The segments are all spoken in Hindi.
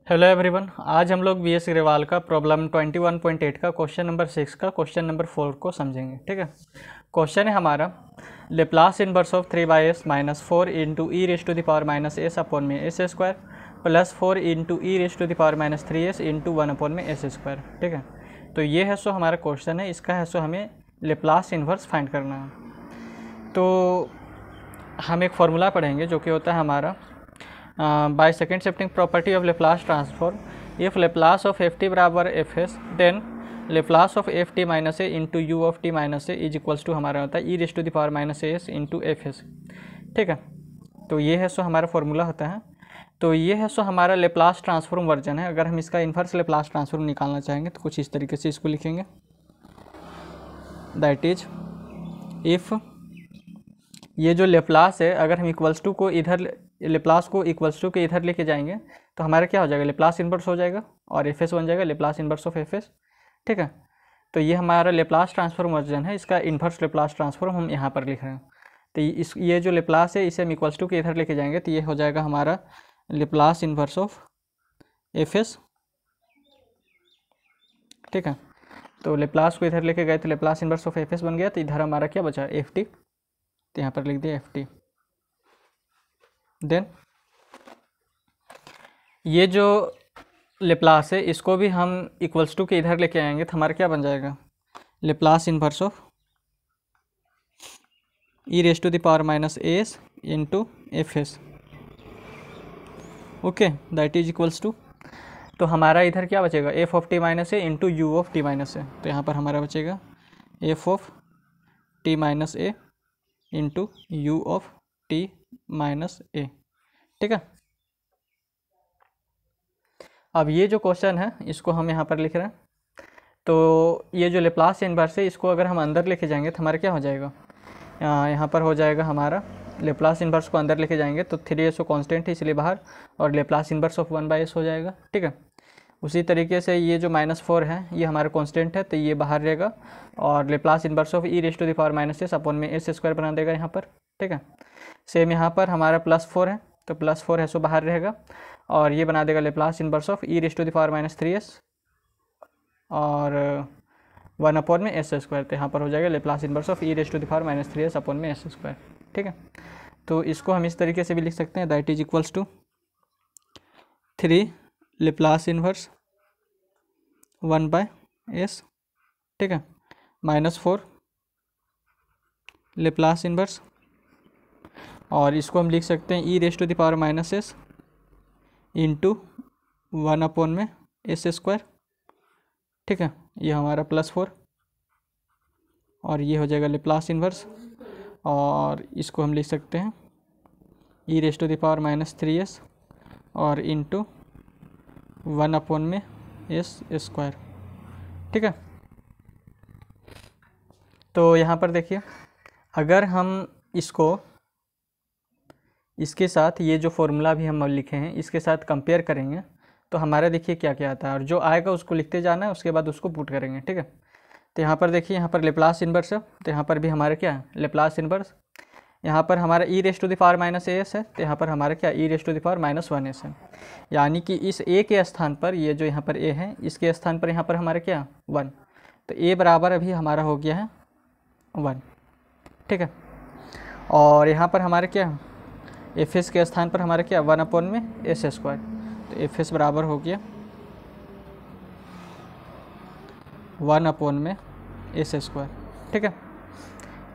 हेलो एवरीवन, आज हम लोग बीएस अग्रवाल का प्रॉब्लम 21.8 का क्वेश्चन नंबर 6 का क्वेश्चन नंबर 4 को समझेंगे। ठीक है, क्वेश्चन है हमारा Laplace inverse of 3/s minus 4 into e raise to the power minus s upon में s square plus 4 into e raise to the power minus 3s into 1 upon में एस स्क्वायर। ठीक है, तो ये है सो हमारा क्वेश्चन है, इसका है सो हमें लेप्लास इनवर्स फाइंड करना है। तो हम एक फॉर्मूला पढ़ेंगे जो कि होता है हमारा by second shifting property of Laplace transform, if Laplace of ft बराबर fs then Laplace of ft minus a into u of t minus a is equals to हमारा होता है e raise to the power minus s into f s. ठीक है, तो ये है सो हमारा फॉर्मूला होता है। तो ये है सो हमारा लेप्लास ट्रांसफॉर्म वर्जन है। अगर हम इसका इन्वर्स लेप्लास ट्रांसफॉर्म निकालना चाहेंगे तो कुछ इस तरीके से इसको लिखेंगे, दैट इज इफ़ ये जो लेप्लास है अगर हम इक्वल्स टू को इधर लेप्लास को इक्वल्स टू के इधर लेके जाएंगे तो हमारा क्या हो जाएगा, लेप्लास इनवर्स हो जाएगा और एफ एस बन जाएगा Laplace inverse of f s. ठीक है, तो ये हमारा लेप्लास ट्रांसफॉर्म वर्जन है, इसका इन्वर्स लेप्लास ट्रांसफॉर्म हम यहाँ पर लिख रहे हैं। तो ये जो लेप्लास है इसे हम इक्वल्स टू के इधर लेके जाएंगे तो ये हो जाएगा हमारा Laplace inverse of f s. ठीक है, तो लेप्लास को इधर लेके गए तो Laplace inverse of f S बन गया। तो इधर हमारा क्या बचा, एफ टी, तो यहाँ पर लिख दिया एफ टी। देन ये जो लेप्लास है इसको भी हम इक्वल्स टू के इधर लेके आएंगे तो हमारा क्या बन जाएगा, Laplace inverse of e raise to the power minus s into f s. Okay, that is equals to, तो हमारा इधर क्या बचेगा, f of t minus a into u of t minus a. तो यहाँ पर हमारा बचेगा f of t minus a into u of t minus a. ठीक है, अब ये जो क्वेश्चन है इसको हम यहाँ पर लिख रहे हैं। तो ये जो लेप्लास इनवर्स है इसको अगर हम अंदर लेके जाएंगे तो हमारा क्या हो जाएगा, यहाँ पर हो जाएगा हमारा लेप्लास इनवर्स को अंदर लेके जाएंगे तो 3s कांस्टेंट है इसलिए बाहर, और लेप्लास इनवर्स ऑफ 1/s हो जाएगा। ठीक है, उसी तरीके से ये जो -4 है ये हमारा कांस्टेंट है तो ये बाहर रहेगा, और Laplace inverse of e raise to the power minus s upon में एस स्क्वायर बना देगा यहाँ पर। ठीक है, सेम यहाँ पर हमारा +4 है तो +4 है सो बाहर रहेगा, और ये बना देगा Laplace inverse of e raise to the power minus 3s और 1 अपॉन में एस स्क्वायर। तो यहाँ पर हो जाएगा Laplace inverse of e raise to the power minus 3s upon में एस स्क्वायर। ठीक है, तो इसको हम इस तरीके से भी लिख सकते हैं, that is equals to 3 Laplace inverse 1/s। ठीक है, -4 लेप्लास इनवर्स, और इसको हम लिख सकते हैं e raise to the power minus s into 1 upon में एस स्क्वायर। ठीक है, ये हमारा +4 और ये हो जाएगा लेप्लास इनवर्स, और इसको हम लिख सकते हैं e raise to the power minus 3s और इंटू 1 अपॉन में एस स्क्वायर। ठीक है, तो यहाँ पर देखिए अगर हम इसको इसके साथ ये जो फॉर्मूला भी हम लिखे हैं इसके साथ कंपेयर करेंगे तो हमारा देखिए क्या क्या आता है, और जो आएगा उसको लिखते जाना है, उसके बाद उसको पुट करेंगे। ठीक है, तो यहाँ पर देखिए यहाँ पर लेप्लास इनवर्स है तो यहाँ पर भी हमारा क्या है, लेप्लास इनवर्स। यहाँ पर हमारा e raise to the power minus s है तो यहाँ पर हमारा क्या, e raise to the power -1s है, यानी कि इस ए के स्थान पर ये जो यहाँ पर ए है इसके स्थान पर यहाँ पर हमारा क्या 1, तो ए बराबर अभी हमारा हो गया है 1। ठीक है, और यहाँ पर हमारे क्या एफ एस के स्थान पर हमारा क्या 1 अपॉन में एस स्क्वायर, तो एफ एस बराबर हो गया 1 अपॉन में एस स्क्वायर। ठीक है,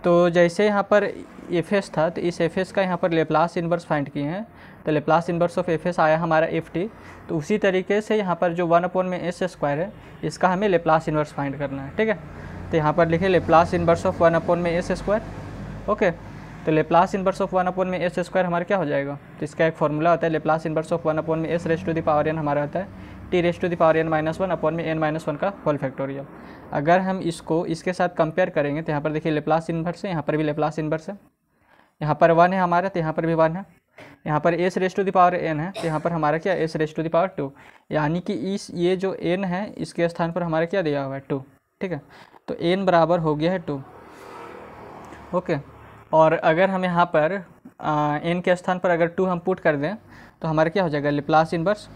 तो जैसे यहाँ पर एफ एस था तो इस एफ एस का यहाँ पर लेप्लास इनवर्स फाइंड किए हैं, तो Laplace inverse of f S आया हमारा एफ टी। तो उसी तरीके से यहाँ पर जो 1 अपॉन में एस स्क्वायर है इसका हमें लेप्लास इनवर्स फाइंड करना है। ठीक है, तो यहाँ पर लिखे लेप्लास इनवर्स ऑफ 1 अपॉन में एस स्क्वायर। ओके, तो लेप्लास इनवर्स ऑफ 1 अपॉन में एस स्क्वायर हमारा क्या हो जाएगा, तो इसका एक फॉर्मूला होता है लेप्लास इनवर्स ऑफ 1 अपॉन में s raise to the power n हमारा होता है t raise to the power n-1 upon में n-1 का होल फैक्टोरियल। अगर हम इसको इसके साथ कंपेयर करेंगे तो यहाँ पर देखिए लेप्लास इनवर्स है, यहाँ पर भी लेप्लास इनवर्स है, यहाँ पर 1 है हमारा तो यहाँ पर भी 1 है, यहाँ पर s raise to the power n है तो यहाँ पर हमारा क्या s raise to the power 2, यानी कि इस ये जो n है इसके स्थान पर हमारा क्या दिया हुआ है 2। ठीक है, तो n बराबर हो गया है 2। ओके, और अगर हम यहाँ पर n के स्थान पर अगर 2 हम पुट कर दें तो हमारा क्या हो जाएगा, लेप्लास इनवर्स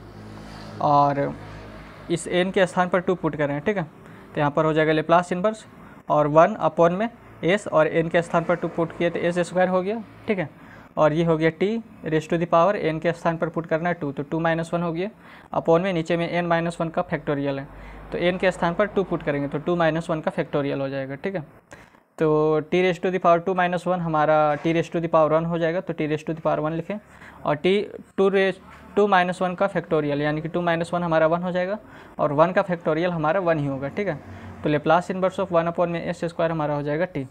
और इस n के स्थान पर 2 पुट करें, ठीक है, तो यहाँ पर हो जाएगा लेप्लास इन्वर्स और 1 अपॉन में s और n के स्थान पर 2 पुट किए तो s स्क्वायर हो गया, ठीक है, और ये हो गया t raise to the power n के स्थान पर पुट करना है 2 तो 2 - 1 हो गया, अपॉन में नीचे में n - 1 का फैक्टोरियल है तो n के स्थान पर 2 पुट करेंगे तो 2 - 1 का फैक्टोरियल हो जाएगा, ठीक है। तो t raise to the power 2 - 1 हमारा t raise to the power 1 हो जाएगा तो t raise to the power 1 लिखें और 2 - 1 का फैक्टोरियल यानी कि 2 - 1 हमारा 1 हो जाएगा और 1 का फैक्टोरियल हमारा 1 ही होगा, ठीक है। तो लेप्लास इन्वर्स ऑफ 1 अपॉन में s स्क्वायर हमारा हो जाएगा t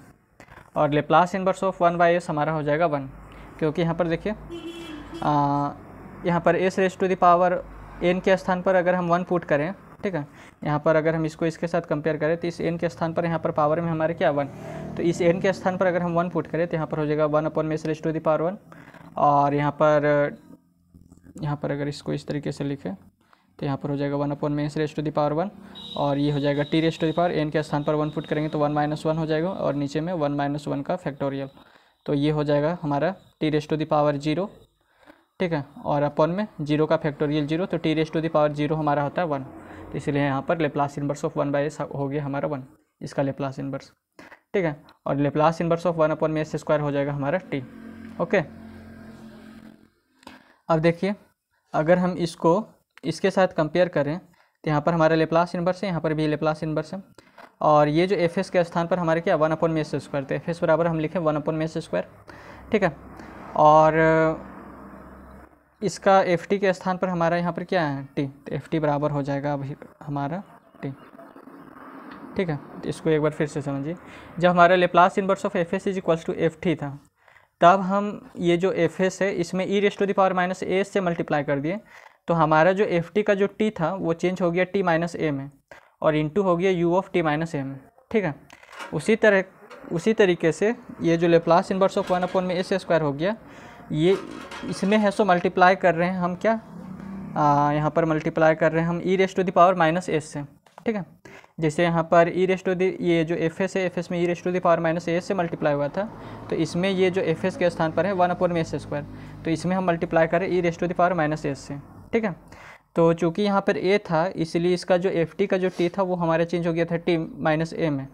और लेप्लास इन्वर्स ऑफ 1/s हमारा हो जाएगा 1, क्योंकि यहाँ पर देखिए यहाँ पर s raise to the power n के स्थान पर अगर हम 1 पुट करें, ठीक है, यहाँ पर अगर हम इसको इसके साथ कंपेयर करें तो इस n के स्थान पर यहाँ पर पावर में हमारे क्या 1, तो इस n के स्थान पर अगर हम 1 पुट करें तो यहाँ पर हो जाएगा 1 अपॉन में s raise to the power 1 और यहाँ पर अगर इसको इस तरीके से लिखें तो यहाँ पर हो जाएगा 1 अपॉन में s raise to the power 1 और ये हो जाएगा t raise to the power n के स्थान पर 1 पुट करेंगे तो 1 - 1 हो जाएगा और नीचे में 1 - 1 का फैक्टोरियल, तो ये हो जाएगा हमारा t raise to the power 0, ठीक है, और अपॉन में 0 का फैक्टोरियल 0 तो t raise to the power 0 हमारा होता है 1, तो इसलिए यहाँ पर लेप्लास इन्वर्स ऑफ 1/s हो गया हमारा 1, इसका लेप्लास इन्वर्स, ठीक है, और लेप्लास इन्वर्स ऑफ 1 अपॉन में s स्क्वायर हो जाएगा हमारा t। ओके, अब देखिए अगर हम इसको इसके साथ कंपेयर करें तो यहाँ पर हमारा लेप्लास इन्वर्स है, यहाँ पर भी लेप्लास इन्वर्स है और ये जो एफ एस के स्थान पर हमारे क्या 1 अपॉन में s स्क्वायर, तो एफ एस बराबर हम लिखें 1 अपॉन में s स्क्वायर, ठीक है, और इसका एफ टी के स्थान पर हमारा यहाँ पर क्या है टी, तो एफ टी बराबर हो जाएगा अभी हमारा टी, ठीक है। तो इसको एक बार फिर से समझिए, जब हमारा Laplace inverse of f s is equals to f t था तब हम ये जो एफ एस है इसमें e raise to the power minus a से मल्टीप्लाई कर दिए तो हमारा जो एफ टी का जो टी था वो चेंज हो गया टी माइनस ए में और इंटू हो गया you of t minus a में, ठीक है। उसी तरीके से ये जो लेप्लास इन्वर्स ऑफ 1 अपॉन में s स्क्वायर हो गया, ये इसमें है सो मल्टीप्लाई कर रहे हैं हम क्या यहाँ पर मल्टीप्लाई कर रहे हैं हम e raise to the power minus s से, ठीक है। जैसे यहाँ पर ई रेज टू द ये जो एफ एस है एफ एस में e raise to the power minus s से मल्टीप्लाई हुआ था तो इसमें ये जो एफ एस के स्थान पर है 1 अपॉन में s स्क्वायर, तो इसमें हम मल्टीप्लाई करें e raise to the power minus s से, ठीक है। तो चूँकि यहाँ पर a था इसलिए इसका जो एफ टी का जो t था वो हमारा चेंज हो गया था t माइनस ए में,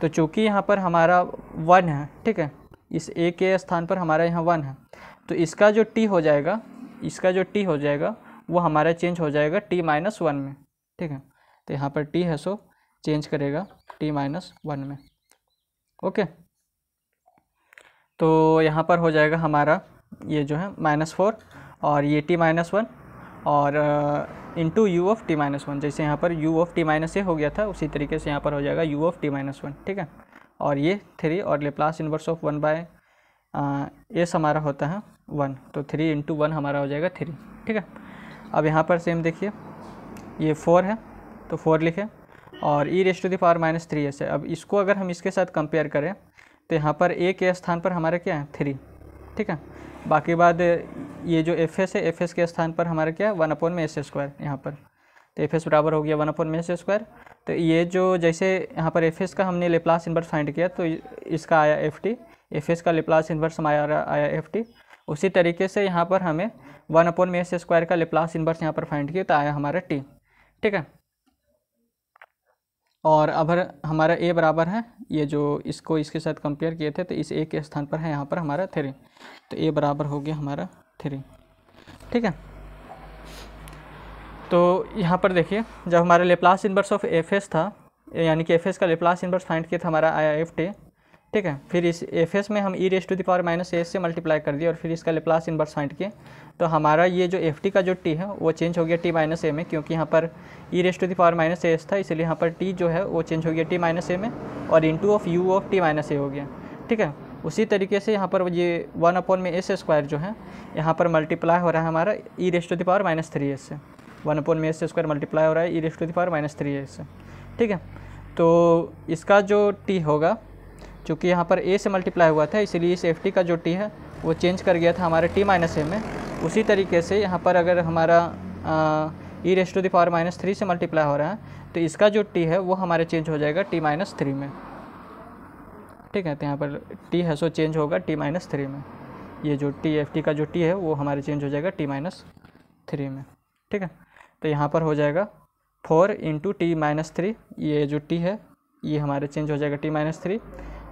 तो चूँकि यहाँ पर हमारा 1 है, ठीक है, इस a के स्थान पर हमारा यहाँ 1 है तो इसका जो t हो जाएगा वो हमारा चेंज हो जाएगा t माइनस 1 में, ठीक है। तो यहाँ पर t है सो चेंज करेगा t माइनस 1 में, ओके। तो यहाँ पर हो जाएगा हमारा ये जो है -4 और ये t माइनस 1 और into u of t minus 1, जैसे यहाँ पर u of t minus a हो गया था उसी तरीके से यहाँ पर हो जाएगा u ऑफ टी माइनस 1, ठीक है। और ये 3 और लेप्लास इन्वर्स ऑफ 1/s हमारा होता है 1, तो 3 इंटू 1 हमारा हो जाएगा 3, ठीक है। अब यहाँ पर सेम देखिए ये 4 है तो 4 लिखें और e raise to the power minus 3s है। अब इसको अगर हम इसके साथ कंपेयर करें तो यहाँ पर a के स्थान पर हमारा क्या है 3, ठीक है। बाकी बाद ये जो एफ एस है एफ एस के स्थान पर हमारा क्या 1 अपॉन में s स्क्वायर यहाँ पर, तो एफ एस बराबर हो गया 1 अपॉन में s स्क्वायर। तो ये जो जैसे यहाँ पर एफ एस का हमने लेप्लास इन्वर्स फाइंड किया तो इसका आया एफ टी, एफ एस का लेप्लास इन्वर्स आया एफ टी, उसी तरीके से यहाँ पर हमें 1 अपॉन में s स्क्वायर का लेप्लास इन्वर्स यहाँ पर फाइंड किया तो आया हमारा टी, ठीक है। और अब हमारा a बराबर है ये जो इसको इसके साथ कंपेयर किए थे तो इस a के स्थान पर है यहाँ पर हमारा 3, तो a बराबर हो गया हमारा 3, ठीक है। तो यहाँ पर देखिए जब हमारा Laplace inverse of f S था यानी कि एफ एस का लेप्लास इन्वर्स फाइंड किया था हमारा आया एफ टी, ठीक है। फिर इस एफ एस में हम e raise to the power minus s से मल्टीप्लाई कर दिया और फिर इसका लेप्लास इन्वर्स फाइंड किए तो हमारा ये जो एफ टी का जो टी है वो चेंज हो गया टी माइनस ए में, क्योंकि यहाँ पर e raise to the power minus s था इसलिए यहाँ पर टी जो है वो चेंज हो गया टी माइनस ए में और into of u of t minus a हो गया, ठीक है। उसी तरीके से यहाँ पर ये 1 अपॉन में s स्क्वायर जो है यहाँ पर मल्टीप्लाई हो रहा है हमारा e raise to the power minus 3s से, 1 अपॉन में s स्क्वायर मल्टीप्लाई हो रहा है e raise to the power minus 3s से, ठीक है। तो इसका जो t होगा चूँकि यहाँ पर a से मल्टीप्लाई हुआ था इसलिए इस एफ टी का जो t है वो चेंज कर गया था हमारे t माइनस ए में। उसी तरीके से यहाँ पर अगर हमारा e raise to the power minus 3 से मल्टीप्लाई हो रहा है तो इसका जो t है वो हमारे चेंज हो जाएगा t माइनस 3 में, ठीक है। तो यहाँ पर t है सो चेंज होगा t माइनस 3 में, ये जो t एफ टी का जो t है वो हमारे चेंज हो जाएगा t माइनस 3 में, ठीक है। तो यहाँ पर हो जाएगा 4 इंटू टी माइनस 3, ये जो टी है ये हमारे चेंज हो जाएगा टी माइनस 3,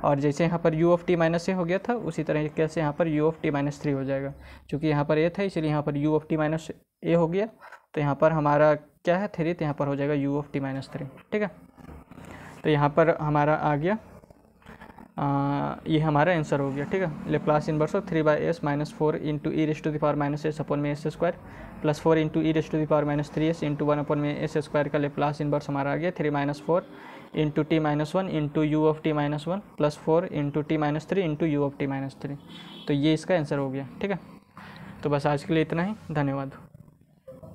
और जैसे यहाँ पर u of t minus a हो गया था उसी तरीके से यहाँ पर u ऑफ टी माइनस 3 हो जाएगा। क्योंकि यहाँ पर a था इसलिए यहाँ पर u of t minus a हो गया, तो यहाँ पर हमारा क्या है 3, तो यहाँ पर हो जाएगा u ऑफ टी माइनस 3। ठीक है, तो यहाँ पर हमारा आ गया ये हमारा आंसर हो गया। ठीक है, Laplace inverse of 3/s minus 4 into e raise to the power minus s upon में s square plus 4 into e raise to the power minus 3s into 1 upon में एस स्क्वायर का लेप्लास इनवर्स हमारा आ गया 3 minus 4 into t minus 1 into u of t minus 1 plus 4 into t minus 3 into u of t minus 3। तो ये इसका आंसर हो गया। ठीक है, तो बस आज के लिए इतना ही, धन्यवाद।